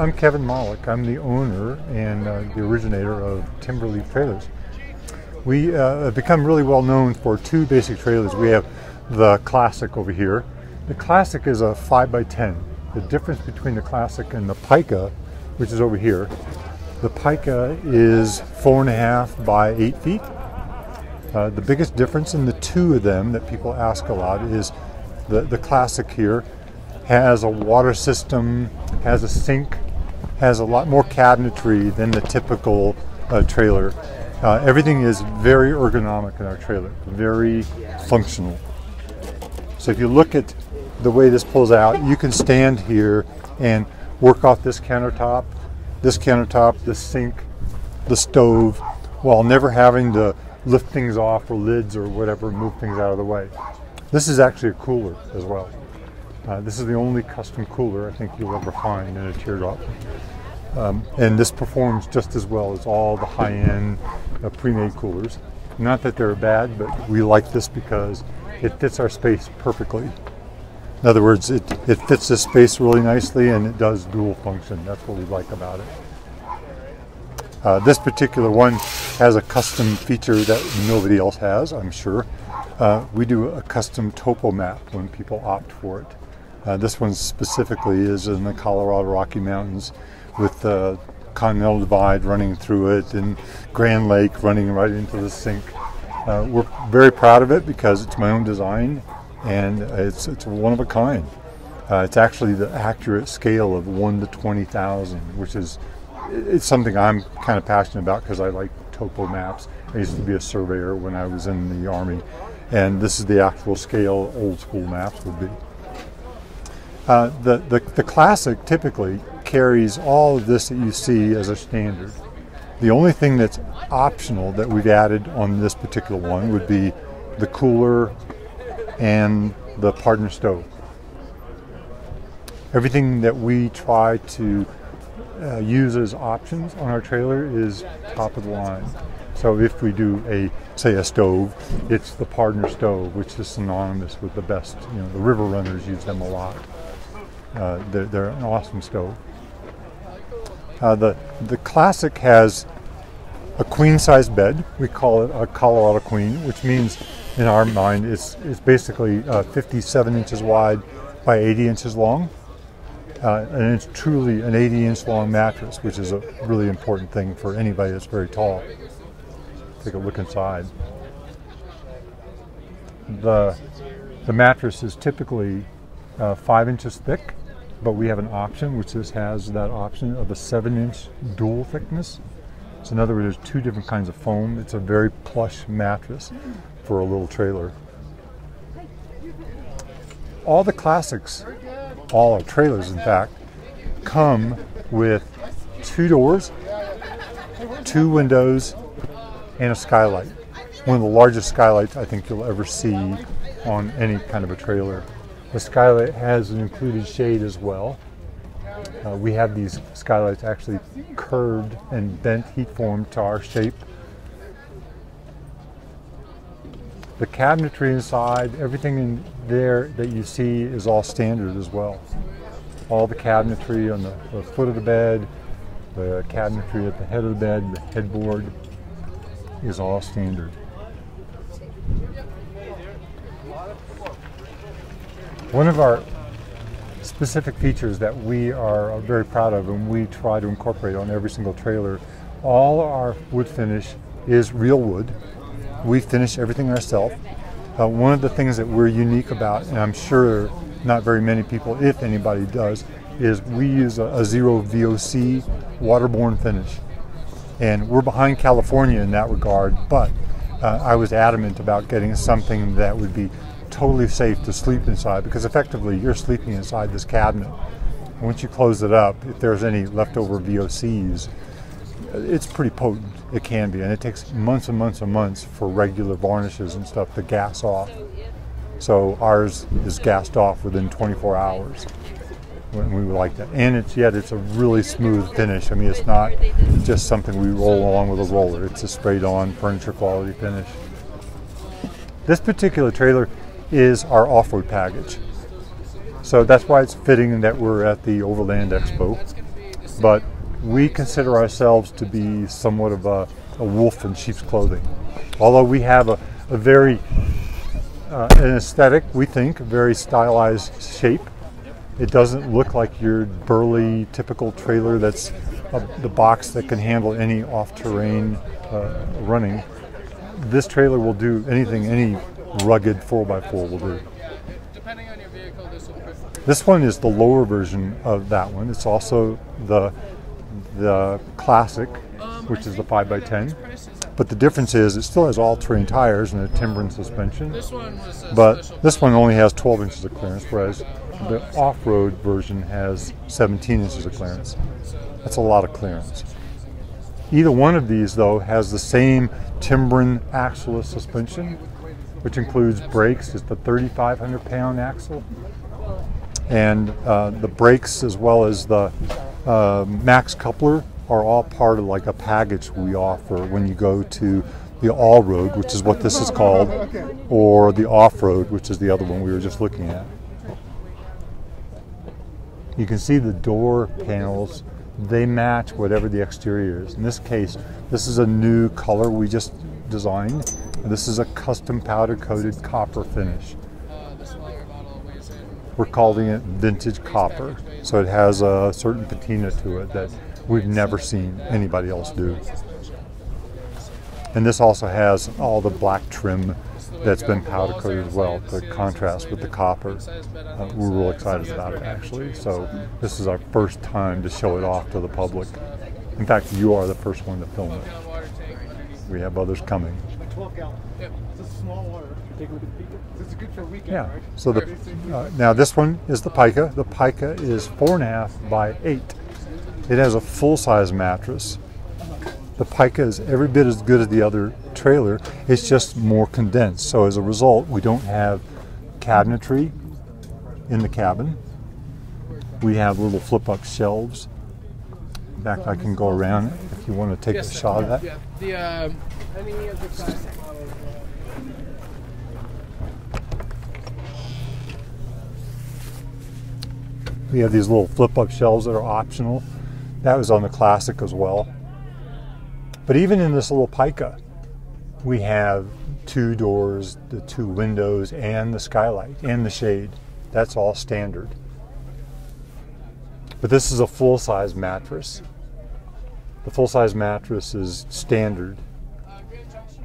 I'm Kevin Mollick. I'm the owner and the originator of Timberleaf Trailers. We have become really well known for two basic trailers. We have the Classic over here. The Classic is a 5x10. The difference between the Classic and the Pika, which is over here, the Pika is 4.5 by 8 feet. The biggest difference in the two of them that people ask a lot is the Classic here has a water system, has a sink, has a lot more cabinetry than the typical trailer. Everything is very ergonomic in our trailer, very functional. So if you look at the way this pulls out, you can stand here and work off this countertop, the sink, the stove, while never having to lift things off or lids or whatever, move things out of the way. This is actually a cooler as well. This is the only custom cooler I think you'll ever find in a teardrop. And this performs just as well as all the high-end pre-made coolers. Not that they're bad, but we like this because it fits our space perfectly. In other words, it fits this space really nicely and it does dual function. That's what we like about it. This particular one has a custom feature that nobody else has, I'm sure. We do a custom topo map when people opt for it. This one specifically is in the Colorado Rocky Mountains with the Continental Divide running through it and Grand Lake running right into the sink. We're very proud of it because it's my own design and it's one of a kind. It's actually the accurate scale of 1 to 20,000, which is it's something I'm kind of passionate about because I like topo maps. I used to be a surveyor when I was in the Army, and this is the actual scale old school maps would be. The Classic typically carries all of this that you see as a standard. The only thing that's optional that we've added on this particular one would be the cooler and the partner stove. Everything that we try to use as options on our trailer is top of the line. So if we do say a stove, it's the partner stove, which is synonymous with the best. You know, the river runners use them a lot. They're an awesome stove. The Classic has a queen-size bed. We call it a Colorado Queen, which means in our mind it's basically 57 inches wide by 80 inches long. And it's truly an 80-inch long mattress, which is a really important thing for anybody that's very tall. Take a look inside. The mattress is typically 5 inches thick, but we have an option which this has that option of a 7-inch dual thickness. So in other words, there's two different kinds of foam. It's a very plush mattress for a little trailer. All the Classics, all our trailers in fact, come with 2 doors, 2 windows, and a skylight. One of the largest skylights I think you'll ever see on any kind of a trailer. The skylight has an included shade as well. We have these skylights actually curved and bent heat formed to our shape. The cabinetry inside, everything in there that you see is all standard as well. All the cabinetry on the foot of the bed, the cabinetry at the head of the bed, the headboard is all standard. One of our specific features that we are very proud of and we try to incorporate on every single trailer, all our wood finish is real wood. We finish everything ourselves. One of the things that we're unique about, and I'm sure not very many people, if anybody does, is we use a zero VOC waterborne finish. And we're behind California in that regard, but I was adamant about getting something that would be totally safe to sleep inside, because effectively you're sleeping inside this cabinet. Once you close it up, if there's any leftover VOCs, it's pretty potent. It can be, and it takes months and months and months for regular varnishes and stuff to gas off. So ours is gassed off within 24 hours. When we like that, and it's a really smooth finish. I mean, it's not just something we roll along with a roller. It's a sprayed-on furniture quality finish. This particular trailer is our off-road package, so that's why it's fitting that we're at the Overland Expo. but we consider ourselves to be somewhat of a wolf in sheep's clothing. Although we have a very, an aesthetic, we think, a very stylized shape. It doesn't look like your burly, typical trailer that's the box that can handle any off-terrain running. This trailer will do anything any rugged 4x4 will do. This one is the lower version of that one. It's also the classic, which is the 5x10. But the difference is it still has all-terrain tires and a Timberleaf suspension. But this one only has 12 inches of clearance, whereas the off-road version has 17 inches of clearance. That's a lot of clearance. Either one of these, though, has the same Timberleaf axle-less suspension, which includes brakes. It's the 3,500-pound axle. And the brakes, as well as the max coupler, are all part of like a package we offer when you go to the all-road, which is what this is called, or the off-road, which is the other one we were just looking at. You can see the door panels, they match whatever the exterior is. In this case, this is a new color we just designed. This is a custom powder-coated copper finish. We're calling it vintage copper, so it has a certain patina to it that we've never seen anybody else do. And this also has all the black trim that's been powder coated as well to contrast with the copper. We're real excited about it, actually. So this is our first time to show it off to the public. In fact, you are the first one to film it. We have others coming. Yeah. So now this one is the Pika. The Pika is 4.5 by 8. It has a full-size mattress. The Pika is every bit as good as the other trailer. It's just more condensed. So as a result, we don't have cabinetry in the cabin. We have little flip-up shelves. In fact, I can go around if you want to take a shot of that. We have these little flip-up shelves that are optional. That was on the Classic as well. But even in this little Pika, we have 2 doors, the 2 windows, and the skylight, and the shade. That's all standard. But this is a full-size mattress. The full-size mattress is standard.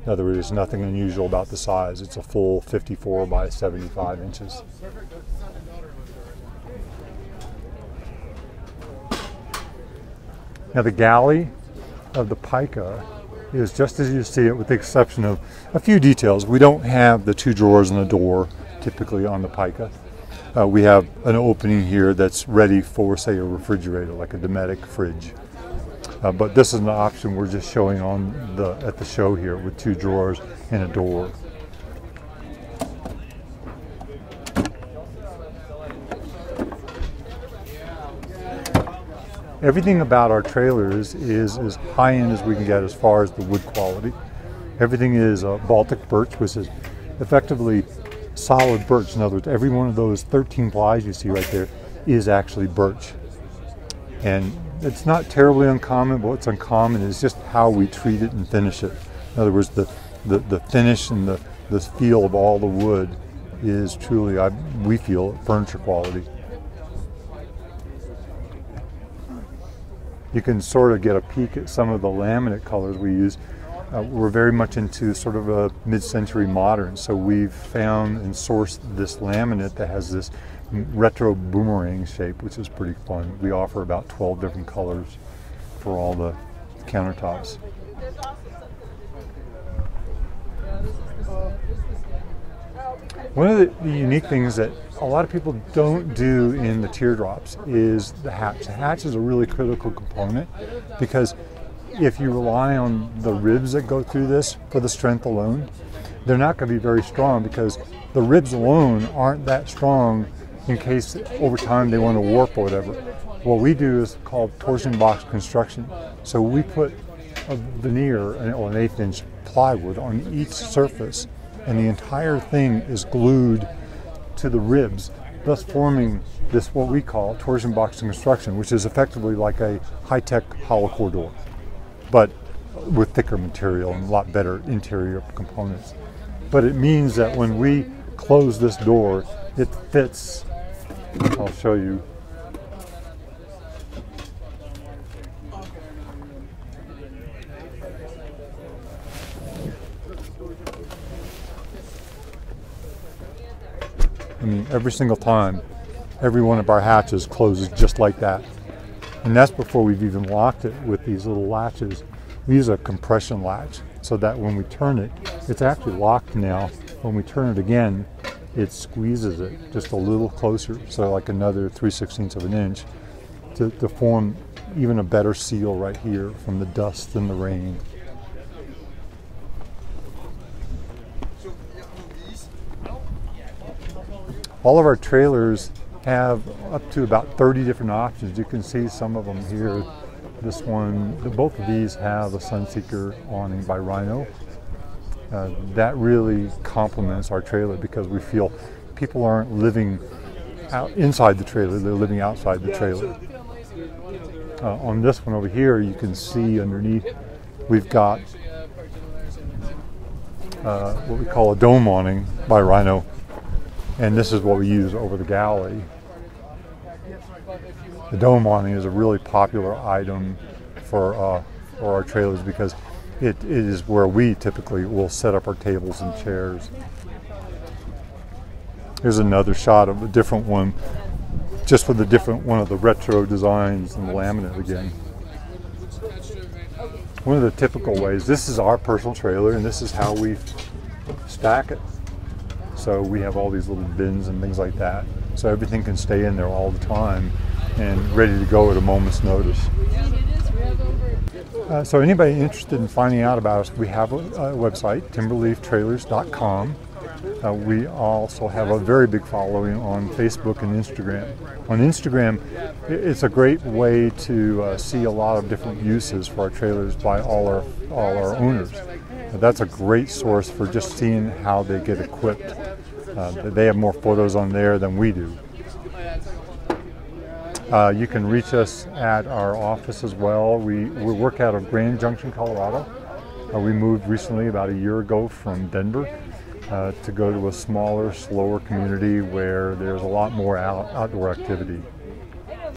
In other words, there's nothing unusual about the size. It's a full 54 by 75 inches. Now the galley of the Pika is just as you see it, with the exception of a few details. We don't have the 2 drawers and a door typically on the Pika. We have an opening here that's ready for, say, a refrigerator, like a Dometic fridge. But this is an option we're just showing on at the show here with 2 drawers and a door. Everything about our trailers is as high-end as we can get as far as the wood quality. Everything is Baltic birch, which is effectively solid birch. In other words, every one of those 13 plies you see right there is actually birch. And it's not terribly uncommon, but what's uncommon is just how we treat it and finish it. In other words, the finish and the feel of all the wood is truly, we feel, furniture quality. You can sort of get a peek at some of the laminate colors we use. We're very much into sort of a mid-century modern, so we've found and sourced this laminate that has this retro boomerang shape, which is pretty fun. We offer about 12 different colors for all the countertops. One of the unique things that a lot of people don't do in the teardrops is the hatch. The hatch is a really critical component because if you rely on the ribs that go through this for the strength alone, they're not going to be very strong because the ribs alone aren't that strong in case over time they want to warp or whatever. What we do is called torsion box construction. So we put a veneer, or an 1/8 inch plywood on each surface, and the entire thing is glued to the ribs thus forming this what we call torsion box construction, which is effectively like a high-tech hollow core door, but with thicker material and a lot better interior components. But it means that when we close this door, it fits. I'll show you. I mean, every single time, every one of our hatches closes just like that. And that's before we've even locked it with these little latches. We use a compression latch so that when we turn it, it's actually locked now. When we turn it again, it squeezes it just a little closer, so like another 3/16 of an inch to form even a better seal right here from the dust and the rain. All of our trailers have up to about 30 different options. You can see some of them here. This one, both of these have a Sunseeker awning by Rhino. That really complements our trailer because we feel people aren't living out inside the trailer, they're living outside the trailer. On this one over here, you can see underneath, we've got what we call a dome awning by Rhino. And this is what we use over the galley. The dome awning is a really popular item for our trailers because it is where we typically will set up our tables and chairs. Here's another shot of a different one, just with a different one of the retro designs and the laminate again. One of the typical ways, this is our personal trailer and this is how we stack it. So we have all these little bins and things like that. So everything can stay in there all the time and ready to go at a moment's notice. So anybody interested in finding out about us, we have a website, timberleaftrailers.com. We also have a very big following on Facebook and Instagram. On Instagram, it's a great way to see a lot of different uses for our trailers by all our owners. That's a great source for just seeing how they get equipped. They have more photos on there than we do. You can reach us at our office as well. We work out of Grand Junction, Colorado. We moved recently, about a year ago, from Denver to go to a smaller, slower community where there's a lot more outdoor activity.